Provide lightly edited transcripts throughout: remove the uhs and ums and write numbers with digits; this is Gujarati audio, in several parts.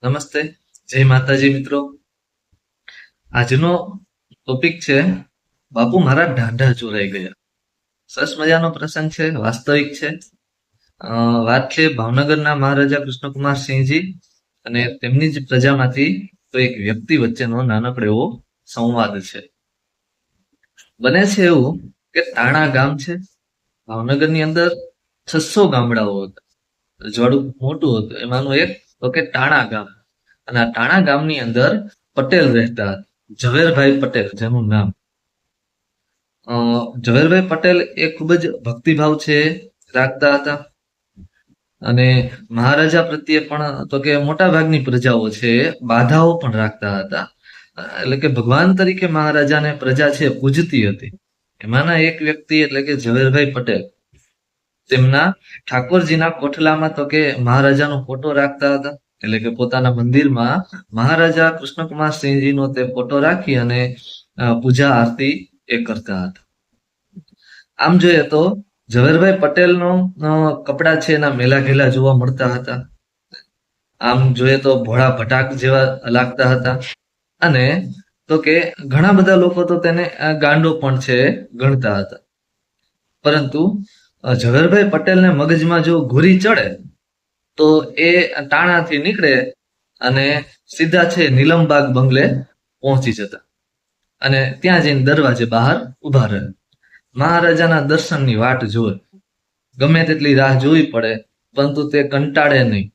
નમસ્તે, જય માતાજી મિત્રો. આજનો ટોપિક છે બાપુ મારા ઢાંઢા ચોરાઈ ગયા. સરસ મજાનો પ્રસંગ છે, વાસ્તવિક છે. વાત છે ભાવનગરના મહારાજા કૃષ્ણકુમાર સિંહજી અને તેમની જ પ્રજામાંથી તો એક વ્યક્તિ વચ્ચેનો નાનકડો એવો સંવાદ છે. બને છે એવું કે તાણા ગામ છે. ભાવનગરની અંદર 600 ગામડાઓ હતા. રજવાડું મોટું હતું. એમાંનું એક તો કે તાણા ગામ. અને આ તાણા ગામની અંદર પટેલ રહેતા હતા. ઝવેરભાઈ પટેલ જેનું નામ. ઝવેરભાઈ પટેલ એ ખૂબ જ ભક્તિભાવ છે રાખતા હતા. અને મહારાજા પ્રત્યે પણ તો કે મોટા ભાગની પ્રજાઓ છે બાધાઓ પણ રાખતા હતા. એટલે કે ભગવાન તરીકે મહારાજાને પ્રજા છે પૂજતી હતી. એમાંના એક વ્યક્તિ એટલે કે ઝવેરભાઈ પટેલ તેમના ઠાકોરજીના કોઠલામાં તો કે મહારાજાનો ફોટો રાખતા હતા. એટલે કે પોતાના મંદિરમાં મહારાજા કૃષ્ણકુમાર સિંહજીનો તે ફોટો રાખી અને પૂજા આરતી એ કરતા હતા. આમ જોઈએ તો ઝવેરભાઈ પટેલનો કપડા છે એના મેલા ઘેલા જોવા મળતા હતા. આમ જોઈએ તો ભોળા ભટાક જેવા લાગતા હતા. અને તો કે ઘણા બધા લોકો તો તેને ગાંડો પણ છે ગણતા હતા. પરંતુ ઝવેરભાઈ પટેલને મગજમાં જો ઘૂરી ચડે તો એ ટાણાથી નીકળે અને સીધા છે નીલમબાગ બંગલે પહોંચી જતા અને ત્યાં જઈને દરવાજે બહાર ઉભા રહે. મહારાજાના દર્શનની વાટ જોવે. ગમે તેટલી રાહ જોવી પડે પરંતુ તે કંટાળે નહીં.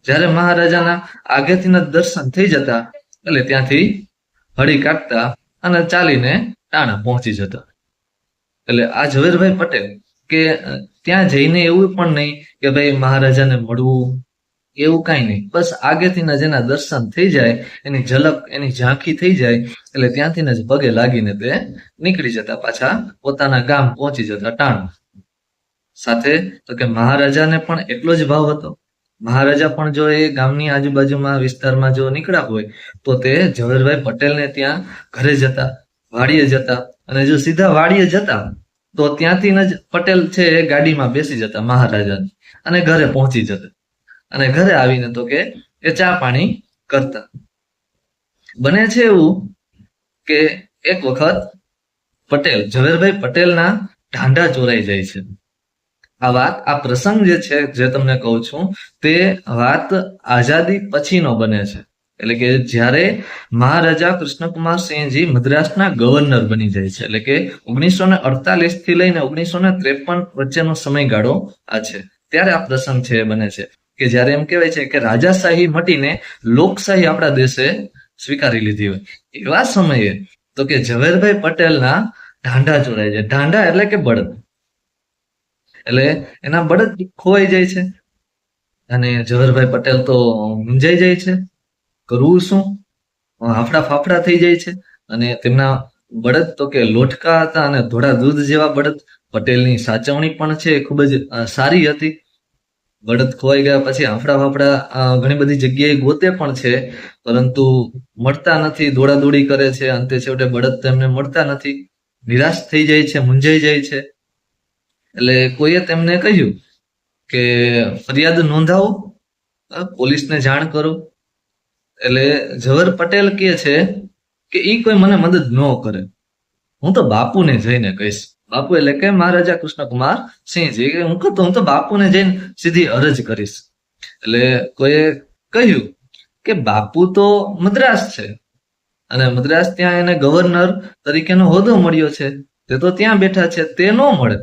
જ્યારે મહારાજાના આગેથી જ દર્શન થઈ જતા એટલે ત્યાંથી હળી કાઢતા અને ચાલીને ટાણા પહોંચી જતા. એટલે આ ઝવેરભાઈ પટેલ કે ત્યાં જઈને એવું પણ નહીં કે ભાઈ મહારાજાને મળવું એવું કાંઈ નહીં. બસ આગેથી જ એના દર્શન થઈ જાય, એની ઝલક એની ઝાંખી થઈ જાય એટલે ત્યાંથી જ પગે લાગીને તે નીકળી જતા, પાછા પોતાના ગામ પહોંચી જતા ટાણા. સાથે તો કે મહારાજાને પણ એટલો જ ભાવ હતો. મહારાજા પણ જો એ ગામની આજુબાજુમાં વિસ્તારમાં જો નીકળ્યા હોય તો તે ઝવેરભાઈ પટેલને ત્યાં ઘરે જતા, વાડીએ જતા. અને જો સીધા વાડીએ જતા તો ત્યાંથી જ પટેલ છે એ ગાડીમાં બેસી જતા મહારાજાની અને ઘરે પહોંચી જતા. અને ઘરે આવીને તો કે એ ચા પાણી કરતા. બને છે એવું કે એક વખત પટેલ ઝવેરભાઈ પટેલના ઢાંઢા ચોરાઈ જાય છે. આ વાત આ પ્રસંગ જે છે જે તમને કહું છું તે વાત આઝાદી પછીનો બને છે. એટલે કે જ્યારે મહારાજા કૃષ્ણકુમાર સિંહજી મદ્રાસના ગવર્નર બની જાય છે. એટલે કે 1948 થી લઈને 1953 વચ્ચેનો સમયગાળો આ છે. ત્યારે આ પ્રસંગ છે બને છે કે જ્યારે એમ કહેવાય છે કે રાજાશાહી મટીને લોકશાહી આપણા દેશે સ્વીકારી લીધી હોય એવા સમયે તો કે ઝવેરભાઈ પટેલના ઢાંઢા ચોરાય છે. ઢાંઢા એટલે કે બળદ. એટલે એના બળદ ખોવાઈ જાય છે અને ઝવેરભાઈ પટેલ તો મૂંઝાઈ જાય છે. કરવું શું? હાફડા ફાફડા થઈ જાય છે. અને તેમના બળદ તો કે લોટકા હતા અને ધોળા દૂધ જેવા બળદ. પટેલની સાચવણી પણ છે ખૂબ જ સારી હતી. બળદ ખોવાઈ ગયા પછી હાફડા ફાફડા ઘણી બધી જગ્યાએ ગોતે પણ છે પરંતુ મળતા નથી. દોડાદોડી કરે છે. અંતે છેવટે બળદ તેમને મળતા નથી. નિરાશ થઈ જાય છે, મૂંઝાઈ જાય છે. એટલે કોઈએ તેમને કહ્યું કે ફરિયાદ નોંધાવો, પોલીસને જાણ કરો. એટલે ઝવેર પટેલ કહે છે કે ઈ કોઈ મને મદદ ન કરે, હું તો બાપુને જઈને કહીશ. બાપુ એટલે કે મહારાજા કૃષ્ણકુમાર સિંહજી કે હું તો બાપુને જઈને સીધી અરજ કરીશ. એટલે કોઈએ કહ્યું કે બાપુ તો મદ્રાસ છે અને મદ્રાસ ત્યાં એને ગવર્નર તરીકેનો હોદ્દો મળ્યો છે, તે તો ત્યાં બેઠા છે, તે ન મળે.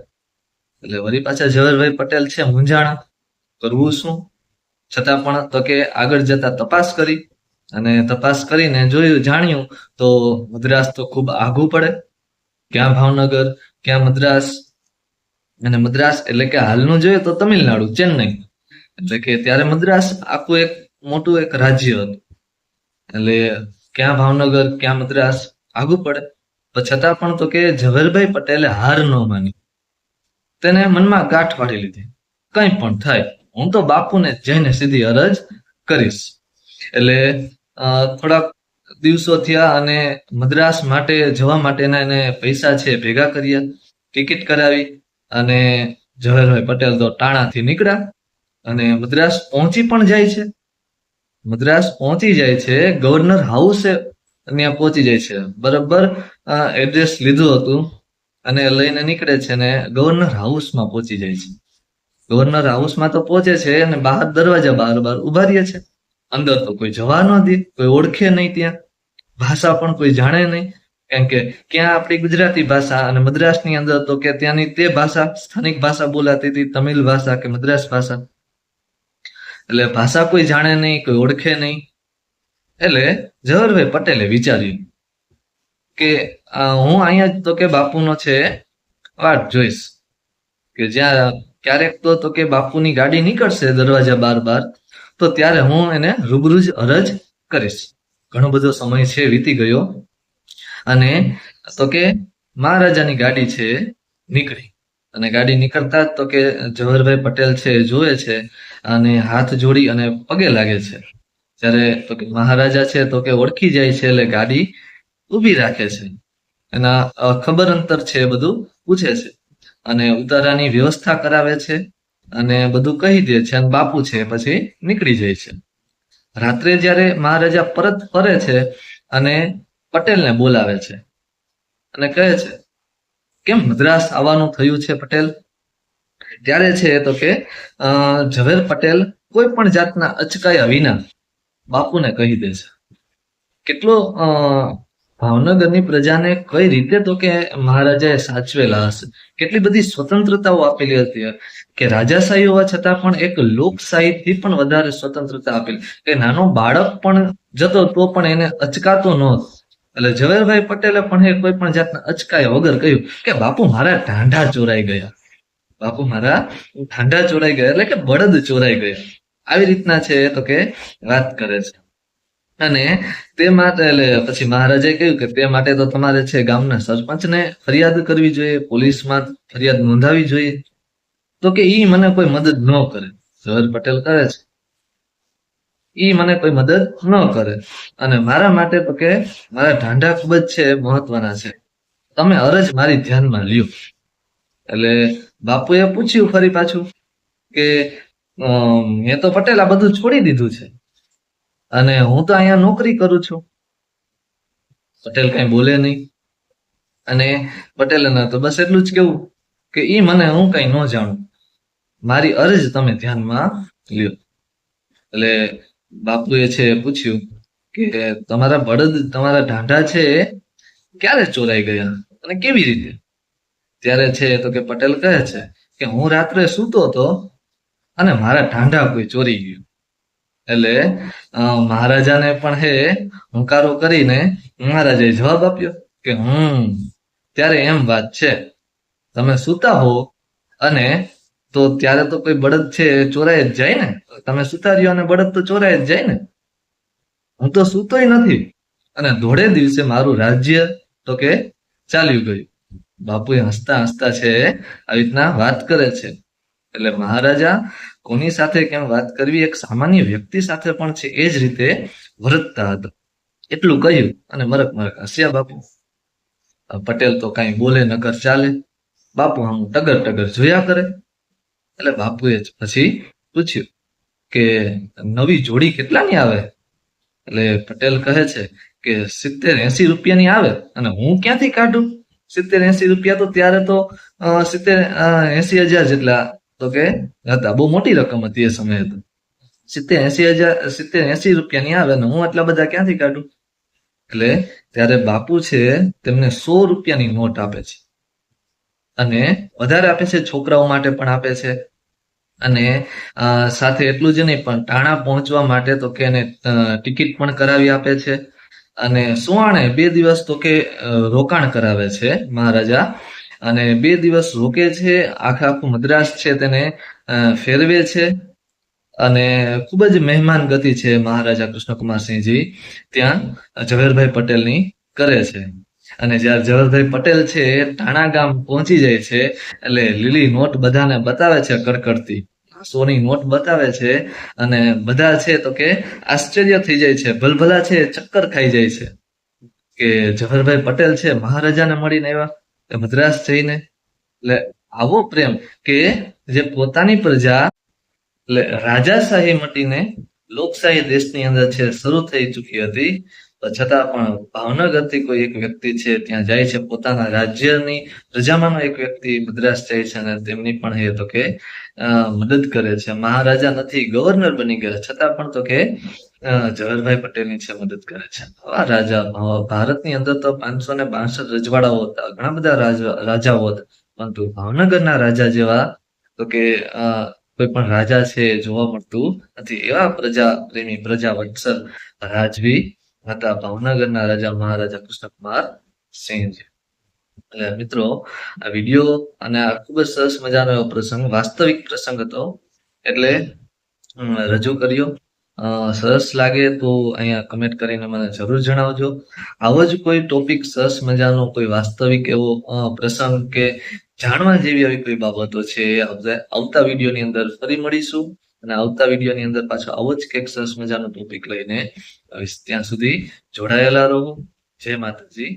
એટલે વળી પાછા ઝવેરભાઈ પટેલ છે મૂંઝાણા, કરવું શું? છતાં પણ તો કે આગળ જતા તપાસ કરી અને તપાસ કરીને જોયું જાણ્યું તો મદ્રાસ તો ખૂબ આઘું પડે. ક્યાં ભાવનગર, ક્યાં મદ્રાસ. અને મદ્રાસ એટલે કે હાલનું જોઈએ તો તમિલનાડુ, ચેન્નઈ. એટલે કે ત્યારે મદ્રાસ આખું એક મોટું એક રાજ્ય હતું. એટલે ક્યાં ભાવનગર, ક્યાં મદ્રાસ, આઘું પડે. છતાં પણ તો કે ઝવેરભાઈ પટેલે હાર ન માની. તેને મનમાં ગાંઠ વાળી લીધી, કંઈ પણ થાય હું તો બાપુને જઈને સીધી અરજ કરીશ. એટલે થોડાક દિવસો થયા અને મદ્રાસ માટે જવા માટેના એને પૈસા છે ભેગા કર્યા, ટિકિટ કરાવી અને ઝવેરભાઈ પટેલ તો ટાણાથી નીકળ્યા અને મદ્રાસ પહોંચી પણ જાય છે. મદ્રાસ પહોંચી જાય છે, ગવર્નર હાઉસે ત્યાં પહોંચી જાય છે. બરાબર એડ્રેસ લીધું હતું અને લઈને નીકળે છે ને ગવર્નર હાઉસમાં પહોંચી જાય છે. ગવર્નર હાઉસમાં તો પહોંચે છે અને બહાર દરવાજા બહાર ઉભા રહે છે. અંદર તો કોઈ જવા ન દે, કોઈ ઓળખે નહીં, ત્યાં ભાષા પણ કોઈ જાણે નહીં. કારણ કે ક્યાં આપણી ગુજરાતી ભાષા અને મદ્રાસની અંદર તો કે ત્યાંની તે ભાષા, સ્થાનિક ભાષા બોલાતી હતી, તમિલ ભાષા કે મદ્રાસ ભાષા. એટલે ભાષા કોઈ જાણે નહીં, કોઈ ઓળખે નહીં. એટલે ઝવેરભાઈ પટેલે વિચાર્યું કે હું અહીંયા જ તો કે બાપુનો છે વાટ જોઈશ, કે જ્યાં ક્યારેક તો કે બાપુની ગાડી નીકળશે દરવાજા બાર તો ત્યારે હું એને રૂબરૂ જ અરજ કરીશ. ઘણો બધો સમય છે વીતી ગયો અને તો કે મહારાજાની ગાડી છે નીકળી અને ગાડી નીકળતા જ તો કે ઝવેરભાઈ પટેલ છે જોવે છે અને હાથ જોડી અને પગે લાગે છે. ત્યારે તો કે મહારાજા છે તો કે ઓળખી જાય છે એટલે ગાડી ઊભી રાખે છે. એના ખબર અંતર છે બધું પૂછે છે અને ઉતારાની વ્યવસ્થા કરાવે છે અને બધું કહી દે છે અને બાપુ છે પછી નીકળી જાય છે. રાત્રે જ્યારે મહારાજા પરત ફરે છે અને પટેલને બોલાવે છે અને કહે છે કેમ મદ્રાસ આવવાનું થયું છે પટેલ? ત્યારે છે તો કે ઝવેર પટેલ કોઈ પણ જાતના અચકાયા વિના બાપુને કહી દે છે. કેટલો ભાવનગરની પ્રજાને કઈ રીતે તો કે મહારાજાએ સાચવેલા હશે, કેટલી બધી સ્વતંત્રતાઓ આપેલી હતી કે રાજાશાહી હોવા છતાં પણ એક લોકશાહીથી પણ વધારે સ્વતંત્રતા આપેલી, કે નાનો બાળક પણ જતો તો પણ એને અચકાતો નહોતો. એટલે ઝવેરભાઈ પટેલે પણ એ કોઈ પણ જાતના અચકાયા વગર કહ્યું કે બાપુ મારા ટાંઢા ચોરાઈ ગયા, બાપુ મારા ટાંઢા ચોરાઈ ગયા, એટલે કે બળદ ચોરાઈ ગયા. આવી રીતના છે તો કે વાત કરે છે. અને તે માટે એટલે પછી મહારાજાએ કહ્યું કે તે માટે તો તમારે છે ગામના સરપંચને ફરિયાદ કરવી જોઈએ, પોલીસમાં ફરિયાદ નોંધાવી જોઈએ. તો કે ઈ મને કોઈ મદદ ન કરે. ઝવેર પટેલ કરે છે ઈ મને કોઈ મદદ ન કરે અને મારા માટે તો કે મારા ઢાંઢા ખૂબ જ છે મહત્વના છે, તમે અરજ મારી ધ્યાનમાં લ્યો. એટલે બાપુએ પૂછ્યું ફરી પાછું કે મેં તો પટેલ આ બધું છોડી દીધું છે અને હું તો અહીંયા નોકરી કરું છું. પટેલ કઈ બોલે નહીં અને પટેલે તો બસ એટલું જ કેવું કે ઈ મને હું કઈ ન જાણું, મારી અરજ તમે ધ્યાનમાં લ્યો. એટલે બાપુએ છે પૂછ્યું કે તમારા બળદ, તમારા ઢાંઢા છે ક્યારે ચોરાઈ ગયા અને કેવી રીતે? ત્યારે છે તો કે પટેલ કહે છે કે હું રાત્રે સૂતો હતો અને મારા ઢાંઢા કોઈ ચોરી ગયું. એટલે મહારાજાને પણ હે હુંકારો કરીને મહારાજાએ જવાબ આપ્યો કે ત્યારે એમ વાત છે, તમે સૂતા હો અને તો ત્યારે તો કોઈ બળદ છે ચોરાય જ જાય ને, તમે સૂતા રહ્યો અને બળદ તો ચોરાય જ જાય ને. હું તો સૂતોય નથી અને ધોળે દિવસે મારું રાજ્ય તો કે ચાલ્યું ગયું. બાપુએ હસતા હસતા છે આવી રીતના વાત કરે છે. એટલે મહારાજા કોની સાથે કેમ વાત કરવી, એક સામાન્ય વ્યક્તિ સાથે પણ છે એ જ રીતે વર્તતા હતા. એટલું કહ્યું અને મરક હસ્યા બાપુ. પટેલ તો કઈ બોલે નકર ચાલે, બાપુ આમ ટગર ટગર જોયા કરે. એટલે બાપુએ પછી પૂછ્યું કે નવી જોડી કેટલાની આવે? એટલે પટેલ કહે છે કે 70-80 રૂપિયાની આવે અને હું ક્યાંથી કાઢું? 70-80 રૂપિયા તો ત્યારે તો 70-80 હજાર જેટલા તો કે હતા, બહુ મોટી રકમ હતી એ સમયે. તો 70-80 રૂપિયાની આવે ને હું આટલા બધા ક્યાંથી કાઢું? એટલે ત્યારે બાપુ છે તેમને 100 રૂપિયાની નોટ આપે છે અને વધારે આપે છે, છોકરાઓ માટે પણ આપે છે. અને સાથે એટલું જ નહીં પણ ટાણા પહોંચવા માટે તો કે એને ટિકિટ પણ કરાવી આપે છે અને સુવાણે 2 દિવસ તો કે રોકાણ કરાવે છે મહારાજા. અને 2 દિવસ રોકે છે, આખું મદ્રાસ છે તેને ફેરવે છે અને ખૂબ જ મહેમાન ગતિ છે મહારાજા કૃષ્ણકુમારસિંહજી ત્યાં ઝવેરભાઈ પટેલની કરે છે. અને જ્યારે ઝવેરભાઈ પટેલ છે ટાણા ગામ પહોંચી જાય છે એટલે લીલી નોટ બધાને બતાવે છે, કડકડતી સોની નોટ બતાવે છે અને બધા છે તો કે આશ્ચર્ય થઈ જાય છે, ભલભલા છે ચક્કર ખાઈ જાય છે કે ઝવેરભાઈ પટેલ છે મહારાજાને મળીને આવ્યા મદ્રાસ જઈને. એટલે આવો પ્રેમ કે જે પોતાની પ્રજા એટલે રાજાશાહી મટીને લોકશાહી દેશની અંદર છે શરૂ થઈ ચૂકી હતી, તો છતાં પણ ભાવનગરથી કોઈ એક વ્યક્તિ છે ત્યાં જાય છે, પોતાના રાજ્યની પ્રજામાંનો એક વ્યક્તિ મદ્રાસ જાય છે અને તેમની પણ એ તો કે મદદ કરે છે. મહારાજા નથી, ગવર્નર બની ગયા, છતાં પણ તો કે જવાહરભાઈ પટેલની છે મદદ કરે છે. આ રાજા ભારતની અંદર તો 562 રજવાડાઓ હતા, ઘણા બધા રાજાઓ હતા, પરંતુ ભાવનગરના રાજા જેવા તો કે કોઈ પણ રાજા છે એ જોવા મળતું નથી. એવા પ્રજા પ્રેમી, પ્રજા વત્સલ રાજવી હતા ભાવનગરના રાજા મહારાજા કૃષ્ણકુમાર સિંહજી. એટલે મિત્રો, આ વિડીયો અને આ ખૂબ જ સરસ મજાનો એવો પ્રસંગ, વાસ્તવિક પ્રસંગ હતો, એટલે રજૂ કર્યો. સરસ લાગે તો અહીંયા કમેન્ટ કરીને મને જરૂર જણાવજો. આવો જ કોઈ ટોપિક, સરસ મજાનો કોઈ વાસ્તવિક એવો પ્રસંગ કે જાણવા જેવી આવી કોઈ બાબતો છે, આવતા વિડીયોની અંદર ફરી મળીશું અને આવતા વિડીયોની અંદર પાછો આવો જ કંઈક સરસ મજાનો ટોપિક લઈને આવીશ. ત્યાં સુધી જોડાયેલા રહો. જય માતાજી.